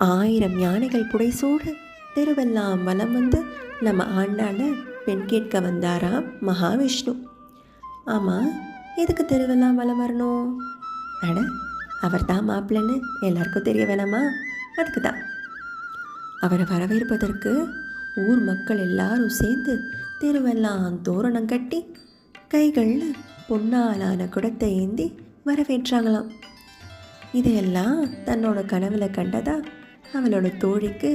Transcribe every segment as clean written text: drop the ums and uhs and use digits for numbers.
1000 யானைகள் புடைசூட தெருவெல்லாம் வலம் வந்து நம்ம ஆண்டாண்ட பெண் கேட்க வந்தாராம் மகாவிஷ்ணு. ஆமாம், எதுக்கு தெருவெல்லாம் வலம் வரணும்? அட, அவர் தான் மாப்பிள்ளைன்னு எல்லாருக்கும் தெரிய வேணாமா? அதுக்கு தான். அவரை வரவேற்பதற்கு ஊர் மக்கள் எல்லாரும் சேர்ந்து தெருவெல்லாம் தோரணம் கட்டி கைகளில் பொன்னாலான குடத்தை ஏந்தி வரவேற்றாங்களாம். இதையெல்லாம் தன்னோட கனவுல கண்டதா அவளோட தோழிக்கு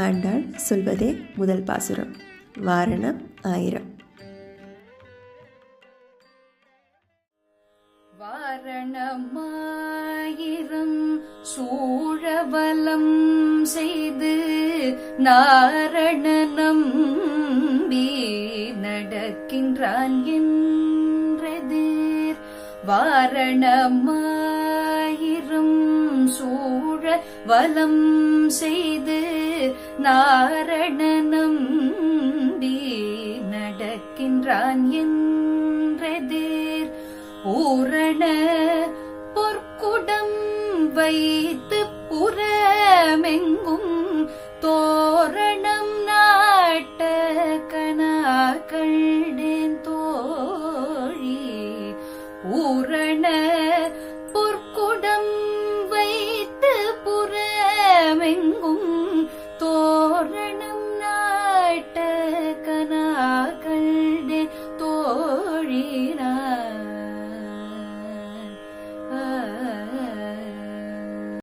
ஆண்டாள் சொல்வதே முதல் பாசுரம். வாரணம் 1000. வாரணமாயிரம் சூழவலம் செய்து நாரணனம் நடக்கின்றான் என்றெதிர். வாரணமாயிரம் சூழ வலம் செய்து நாரணனம் நடக்கின்றான் என்றெதிர். பூரண பொற்குடம் வைத்து புறமெங்கும் தோரணம் நாட்ட கனாக்கள்